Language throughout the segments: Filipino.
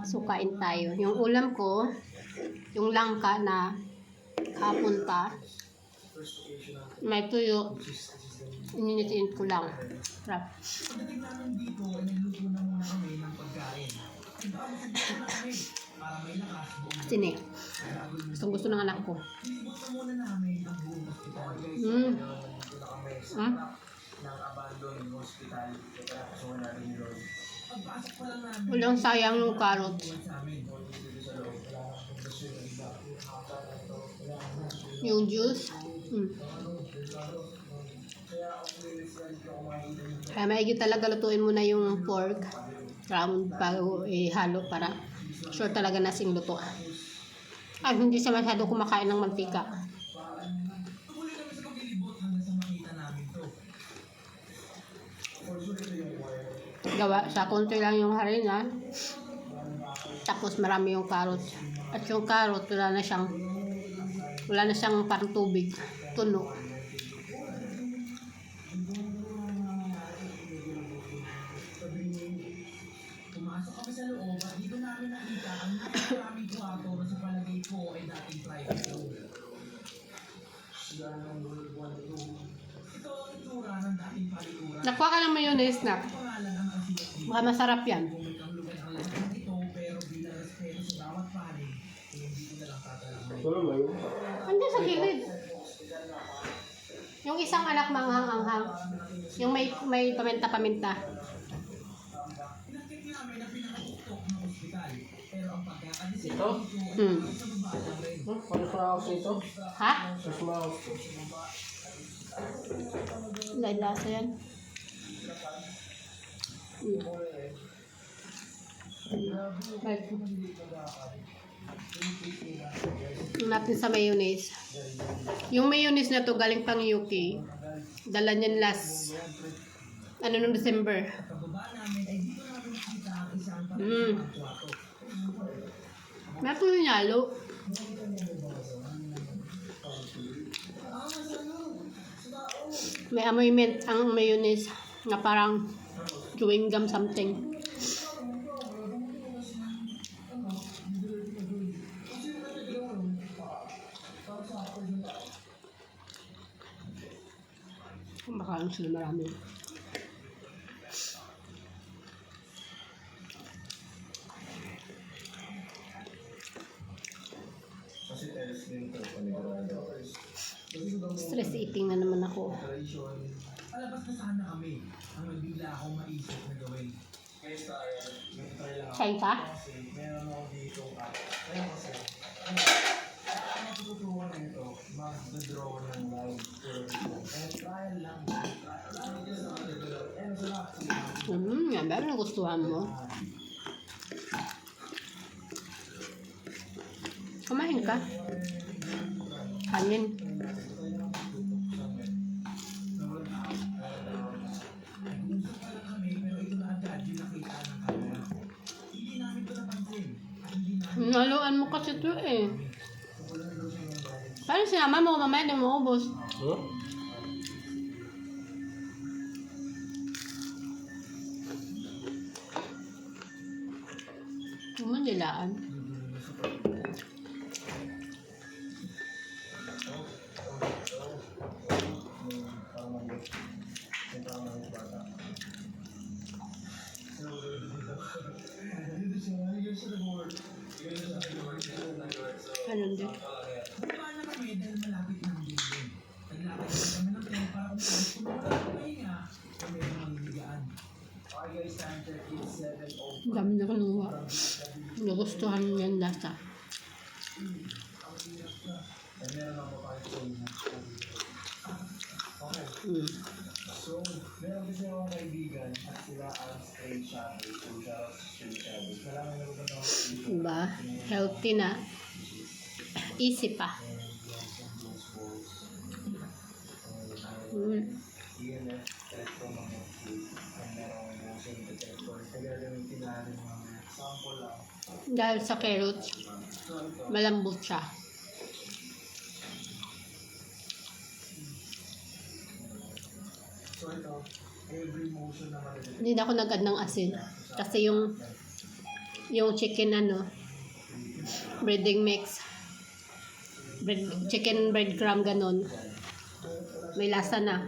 So, kain tayo. Yung ulam ko, yung langka na hapon pa. May tuyo. Ininitin ko lang. Sarap. Sini. Gusto ng anak ko. Walang sayang yung carrot. Yung juice. Kaya maigi talaga lutuin mo na yung pork round bago ihalo para sure talaga nasing luto. At hindi siya masyado kumakain ng mantika. Gawa sa konti lang yung harina. Tapos marami yung carrot. At yung carrot wala na siyang parang tubig. Tuno. Pumasok kami sa loob at dito namin nakita ang maraming kwarto na sa palagay ko ay dating private room. Ito ang itsura ng dating palikuran. Nakuha ka ng mayonnaise na. Baka masarap yan. Andiyan sa gilid. Yung isang anak manghang-anghang. Yung may paminta-paminta. Ito? Ano sa house ito? Ha? Sa house. Lasa yan. Natin sa mayonnaise. Yung mayonnaise na to galing pang UK. Dala niyan last nung December. Meron yung yalo. May amoy mint ang mayonnaise na parang chewing gum something. Kumakain sila marami. Stress eating na naman ako. Palabas na sana kami. Ang nagbigla akong maisip na gawin. Kain ka? Meron ako dito ka. Kaya kasi, matututuan na ito, mag-draw ng live. Trial lang. Yan ba? Nagustuhan mo? Kumain ka? Kanin. Naluan mo kasi ito eh. Paano sinama mo mamaya na mo ubos? Huh? Mandilaan. Ano din? Paano kami dahil malapit ng building? Naglakad kami ng tren para kung pahinga, kami ang mangigaan. Okay guys, time check is 7:00. Ang dami na kanuha. Nagustuhan mo yan lasa. So, meron kasi akong kaibigan at sila ang straight shadow. So, straight shadow. Kailangan na ba na Diba? Healthy na. Easy pa. EMF, electromagnetic, and merong motion detector. Kaya gamitin natin mga sample lang. Dahil sa carrots, malambot siya. So ito, every motion na maliliit. Hindi na ako nag-add ng asin. Kasi yung Yung chicken breading mix. Chicken breadcrumb ganon. May lasa na.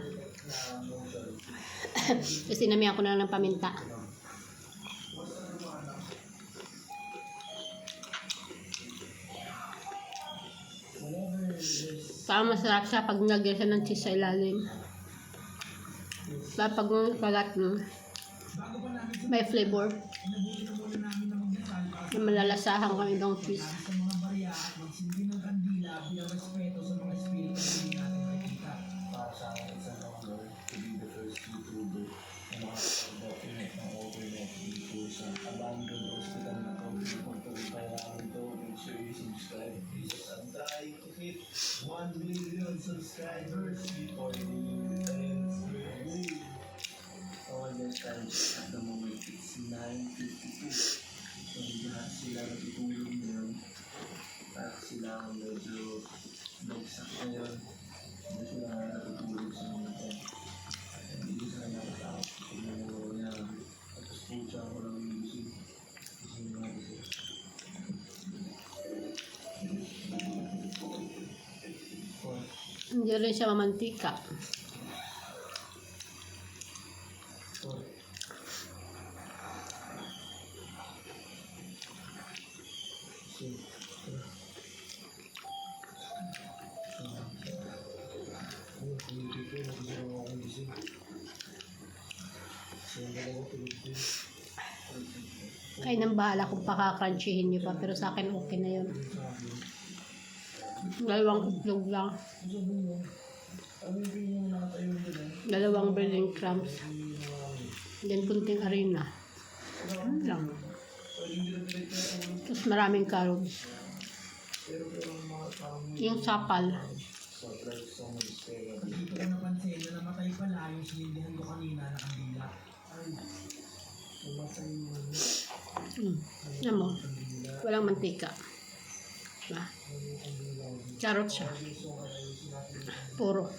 Tapos sinamihan ko na lang ng paminta. Parang masarap siya pag nilagyan siya ng cheese sa ilalim. Pag kagat may flavor. Na malalasahan kang ibang cheese. Sa mga barya at magsindi ng kandila bilang respeto sa mga espiritu na hindi natin nakikita. Para sa akin, isa number to be the first YouTuber na makapag-document ng overnight dito sa abandoned hospital na to. Kung pagpapayaman to, make sure you subscribe. Jesus, I'm trying to hit 1 million subscribers before the year ends. All the time at the moment, it's 9:52. So, lahat sila natutulog ngayon. Lahat sila medyo bagsak ngayon. Hindi sila natutulog sa mga ito. Hindi sila nakatakot. Kung ano niya, tapos po siya ako lang gising. Gising nga gising. Hindi rin siya mamantika. Kayo nang bahala kung pakakrunchyhin nyo pa, pero sa akin okay na yun. 2 itlog lang. 2 breading crumbs. Then kunting arena. Lang. Tapos maraming carrots. Yung sapal. Dito ko napansin na namatay pala yung sinindihan ko kanina na kandila. Alam mo, walang mantika. Diba? Carrot siya. Puro.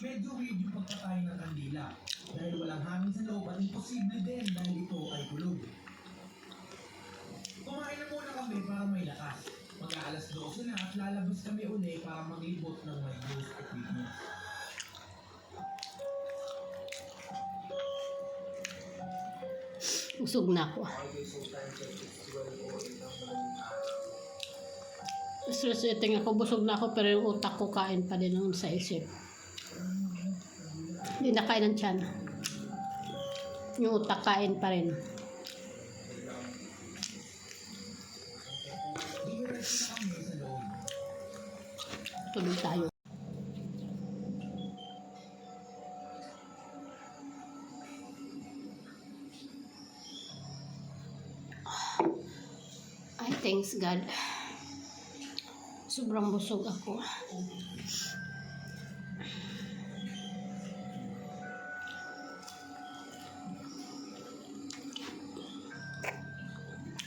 Medyo weird yung pagkakain ng kandila. Dahil walang hangin sa loob at imposible din dahil ito ay kulog. Kumain na muna kami para may lakas. Mag-aalas 12 na at lalabas kami uli para maglibot ng may ghost equipment. Usog na ako. Stress eating ako, busog na ako, pero yung utak ko kain pa din noon sa isip. Hindi na kain ng tiyan. Yung utak kain pa rin. Tuloy tayo. Ay, thanks God. Sobrang busog ako.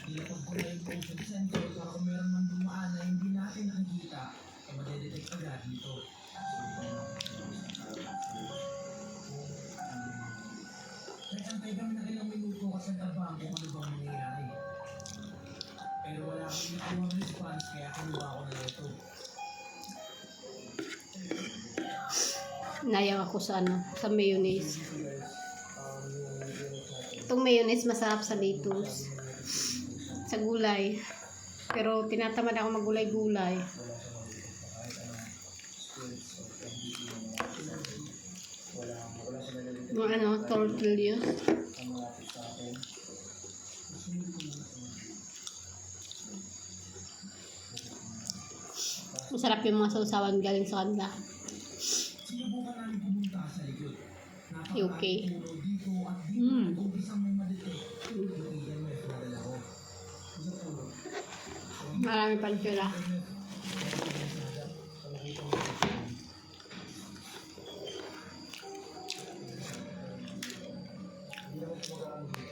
Ilapag ko na yung COVID center para kung meron mang dumaan na hindi natin nakikita, ay madedetect agad dito. Nag-antay kami ng ilang minuto kasi nagabang kung ano bang mangyayari. Pero wala akong nakuha response kaya kinuha ko na ito. Nayaw ako sa sa mayonnaise. Itong mayonnaise masarap sa lettuce. Sa gulay. Pero tinatamad ako magulay-gulay. Yung tortillas. Masarap yung mga sausawan galing sa kanila. Sinubukan namin pumunta sa likod. UK. Napakatulog dito at dito kung isang may madetect. Yung EMF na dala ko. Marami pa sila. EMF